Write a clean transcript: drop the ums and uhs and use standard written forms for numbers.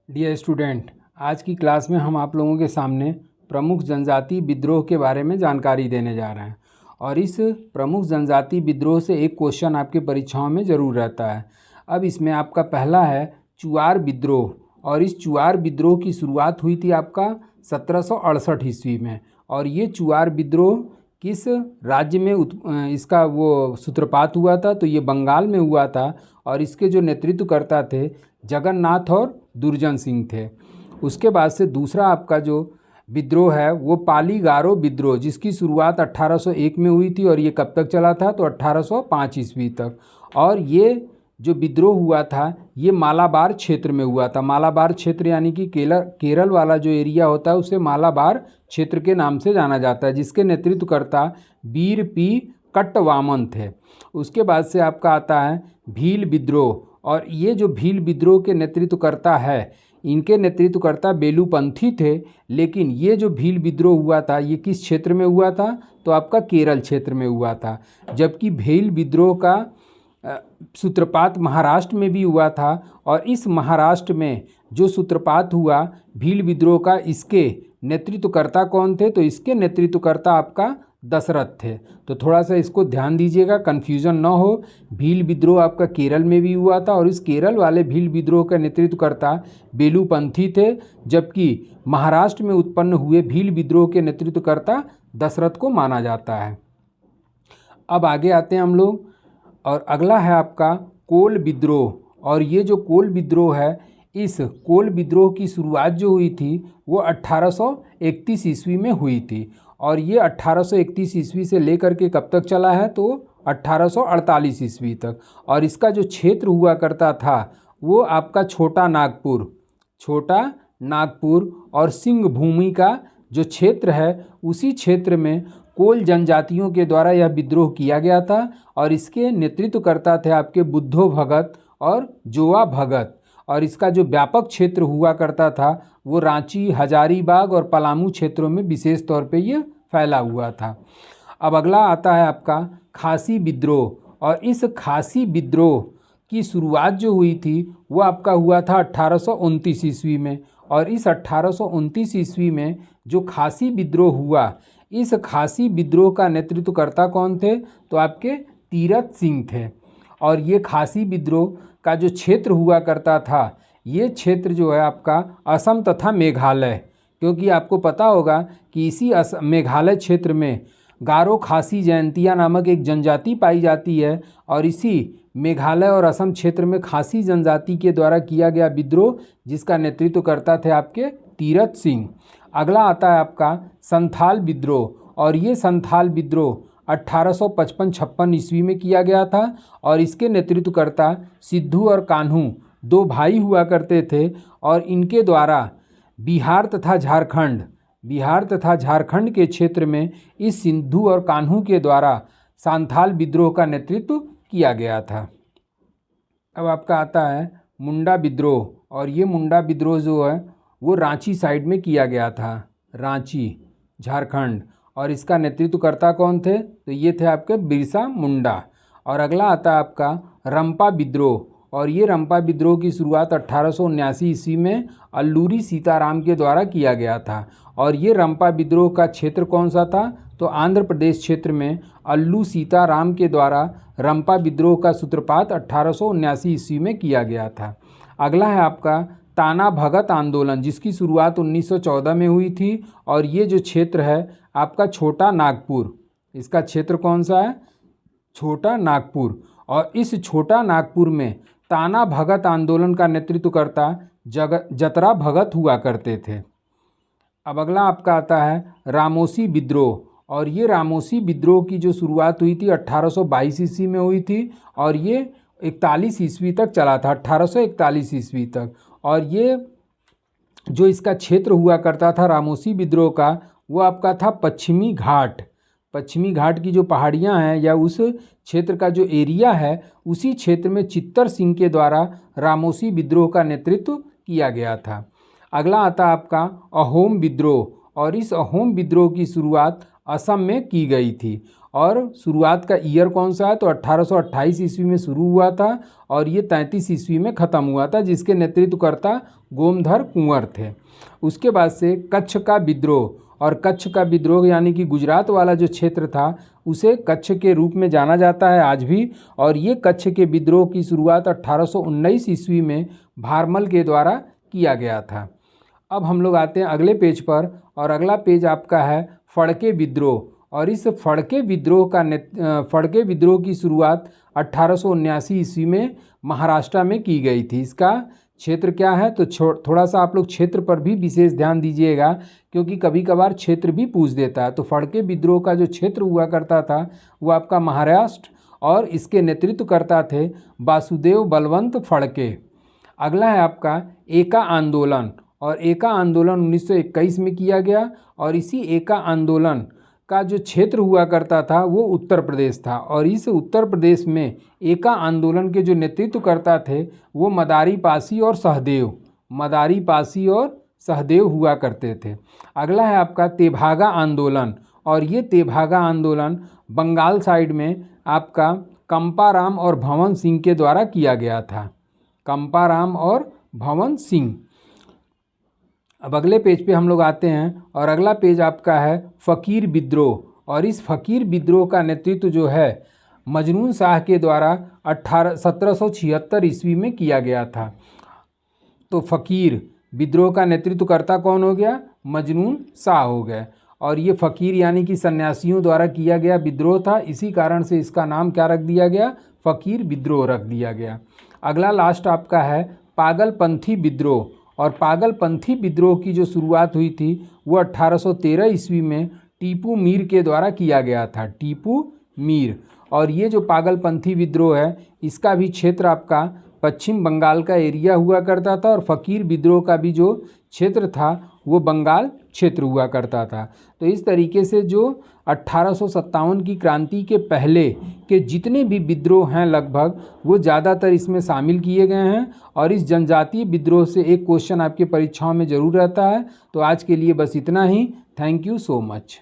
Dear student, आज की class में हम आप लोगों के सामने प्रमुख जनजाति विद्रोह के बारे में जानकारी देने जा रहे हैं। और इस प्रमुख जनजाति विद्रोह से एक क्वेश्चन आपके परीक्षाओं में ज़रूर रहता है। अब इसमें आपका पहला है चुआर विद्रोह, और इस चुआर विद्रोह की शुरुआत हुई थी आपका 1768 ईस्वी में। और ये चुआर विद्रोह किस राज्य में इसका वो सूत्रपात हुआ था? तो ये बंगाल में हुआ था, और इसके जो नेतृत्वकर्ता थे जगन्नाथ और दुर्जन सिंह थे। उसके बाद से दूसरा आपका जो विद्रोह है वो पाली गारो विद्रोह, जिसकी शुरुआत 1801 में हुई थी, और ये कब तक चला था? तो 1805 ईस्वी तक। और ये जो विद्रोह हुआ था ये मालाबार क्षेत्र में हुआ था। मालाबार क्षेत्र यानी कि केरल वाला जो एरिया होता है उसे मालाबार क्षेत्र के नाम से जाना जाता है, जिसके नेतृत्वकर्ता वीर पी कट्टवामन थे। उसके बाद से आपका आता है भील विद्रोह, और ये जो भील विद्रोह के नेतृत्वकर्ता है इनके नेतृत्वकर्ता बेलूपंथी थे। लेकिन ये जो भील विद्रोह हुआ था ये किस क्षेत्र में हुआ था? तो आपका केरल क्षेत्र में हुआ था। जबकि भील विद्रोह का सूत्रपात महाराष्ट्र में भी हुआ था, और इस महाराष्ट्र में जो सूत्रपात हुआ भील विद्रोह का, इसके नेतृत्वकर्ता कौन थे? तो इसके नेतृत्वकर्ता आपका दशरथ थे। तो थोड़ा सा इसको ध्यान दीजिएगा, कन्फ्यूज़न ना हो। भील विद्रोह आपका केरल में भी हुआ था, और इस केरल वाले भील विद्रोह का नेतृत्वकर्ता बेलूपंथी थे, जबकि महाराष्ट्र में उत्पन्न हुए भील विद्रोह के नेतृत्वकर्ता दशरथ को माना जाता है। अब आगे आते हैं हम लोग, और अगला है आपका कोल विद्रोह। और ये जो कोल विद्रोह है, इस कोल विद्रोह की शुरुआत जो हुई थी वो 1831 ईस्वी में हुई थी, और ये 1831 ईस्वी से लेकर के कब तक चला है? तो 1848 ईस्वी तक। और इसका जो क्षेत्र हुआ करता था वो आपका छोटा नागपुर और सिंह भूमि का जो क्षेत्र है उसी क्षेत्र में कोल जनजातियों के द्वारा यह विद्रोह किया गया था। और इसके नेतृत्वकर्ता थे आपके बुद्धो भगत और जोआ भगत। और इसका जो व्यापक क्षेत्र हुआ करता था वो रांची, हजारीबाग और पलामू क्षेत्रों में विशेष तौर पे ये फैला हुआ था। अब अगला आता है आपका खासी विद्रोह, और इस खासी विद्रोह की शुरुआत जो हुई थी वो आपका हुआ था 1829 ईस्वी में। और इस 1829 ईस्वी में जो खासी विद्रोह हुआ, इस खासी विद्रोह का नेतृत्वकर्ता कौन थे? तो आपके तीरथ सिंह थे। और ये खासी विद्रोह का जो क्षेत्र हुआ करता था ये क्षेत्र जो है आपका असम तथा मेघालय, क्योंकि आपको पता होगा कि इसी मेघालय क्षेत्र में गारो खासी जयंतिया नामक एक जनजाति पाई जाती है, और इसी मेघालय और असम क्षेत्र में खासी जनजाति के द्वारा किया गया विद्रोह, जिसका नेतृत्व करता थे आपके तीरथ सिंह। अगला आता है आपका संथाल विद्रोह, और ये संथाल विद्रोह 1855-56 ईस्वी में किया गया था, और इसके नेतृत्वकर्ता सिद्धू और कान्हू दो भाई हुआ करते थे। और इनके द्वारा बिहार तथा झारखंड के क्षेत्र में इस सिद्धू और कान्हू के द्वारा संथाल विद्रोह का नेतृत्व किया गया था। अब आपका आता है मुंडा विद्रोह, और ये मुंडा विद्रोह जो है वो रांची साइड में किया गया था, रांची झारखंड। और इसका नेतृत्वकर्ता कौन थे? तो ये थे आपके बिरसा मुंडा। और अगला आता है आपका रंपा विद्रोह, और ये रंपा विद्रोह की शुरुआत 1879 ईस्वी में अल्लूरी सीताराम के द्वारा किया गया था। और ये रंपा विद्रोह का क्षेत्र कौन सा था? तो आंध्र प्रदेश क्षेत्र में अल्लू सीताराम के द्वारा रंपा विद्रोह का सूत्रपात 1879 ईस्वी में किया गया था। अगला है आपका ताना भगत आंदोलन, जिसकी शुरुआत 1914 में हुई थी। और ये जो क्षेत्र है आपका छोटा नागपुर, इसका क्षेत्र कौन सा है? छोटा नागपुर। और इस छोटा नागपुर में ताना भगत आंदोलन का नेतृत्वकर्ता जतरा भगत हुआ करते थे। अब अगला आपका आता है रामोसी विद्रोह, और ये रामोसी विद्रोह की जो शुरुआत हुई थी 1822 ईस्वी में हुई थी, और ये 41 ईस्वी तक चला था, 1841 ईस्वी तक। और ये जो इसका क्षेत्र हुआ करता था रामोसी विद्रोह का वो आपका था पश्चिमी घाट की जो पहाड़ियाँ हैं या उस क्षेत्र का जो एरिया है उसी क्षेत्र में चित्तर सिंह के द्वारा रामोसी विद्रोह का नेतृत्व किया गया था। अगला आता आपका अहोम विद्रोह, और इस अहोम विद्रोह की शुरुआत असम में की गई थी। और शुरुआत का ईयर कौन सा है, तो 1828 ईस्वी में शुरू हुआ था और ये 33 ईस्वी में ख़त्म हुआ था, जिसके नेतृत्वकर्ता गोमधर कुंवर थे। उसके बाद से कच्छ का विद्रोह, और कच्छ का विद्रोह यानी कि गुजरात वाला जो क्षेत्र था उसे कच्छ के रूप में जाना जाता है आज भी। और ये कच्छ के विद्रोह की शुरुआत 1819 ईस्वी में भारमल के द्वारा किया गया था। अब हम लोग आते हैं अगले पेज पर, और अगला पेज आपका है फड़के विद्रोह। और इस फड़के विद्रोह की शुरुआत 1879 ईस्वी में महाराष्ट्र में की गई थी। इसका क्षेत्र क्या है, तो थोड़ा सा आप लोग क्षेत्र पर भी विशेष ध्यान दीजिएगा, क्योंकि कभी कभार क्षेत्र भी पूछ देता है। तो फड़के विद्रोह का जो क्षेत्र हुआ करता था वो आपका महाराष्ट्र, और इसके नेतृत्वकर्ता थे वासुदेव बलवंत फड़के। अगला है आपका एका आंदोलन, और एका आंदोलन 1921 में किया गया। और इसी एका आंदोलन का जो क्षेत्र हुआ करता था वो उत्तर प्रदेश था। और इस उत्तर प्रदेश में एका आंदोलन के जो नेतृत्वकर्ता थे वो मदारी पासी और सहदेव हुआ करते थे। अगला है आपका तेभागा आंदोलन, और ये तेभागा आंदोलन बंगाल साइड में आपका कंपाराम और भवन सिंह के द्वारा किया गया था। कंपाराम और भवन सिंह। अब अगले पेज पे हम लोग आते हैं, और अगला पेज आपका है फ़कीर विद्रोह। और इस फ़कीर विद्रोह का नेतृत्व जो है मजनून शाह के द्वारा 1776 ईस्वी में किया गया था। तो फ़कीर विद्रोह का नेतृत्वकर्ता कौन हो गया, मजनून शाह हो गए। और ये फ़कीर यानी कि सन्यासियों द्वारा किया गया विद्रोह था, इसी कारण से इसका नाम क्या रख दिया गया, फ़कीर विद्रोह रख दिया गया। अगला लास्ट आपका है पागलपंथी विद्रोह। और पागलपंथी विद्रोह की जो शुरुआत हुई थी वो 1813 ईस्वी में टीपू मीर के द्वारा किया गया था, टीपू मीर। और ये जो पागलपंथी विद्रोह है इसका भी क्षेत्र आपका पश्चिम बंगाल का एरिया हुआ करता था, और फ़कीर विद्रोह का भी जो क्षेत्र था वो बंगाल क्षेत्र हुआ करता था। तो इस तरीके से जो 1857 की क्रांति के पहले के जितने भी विद्रोह हैं लगभग वो ज़्यादातर इसमें शामिल किए गए हैं। और इस जनजातीय विद्रोह से एक क्वेश्चन आपके परीक्षाओं में ज़रूर रहता है। तो आज के लिए बस इतना ही। Thank you so much.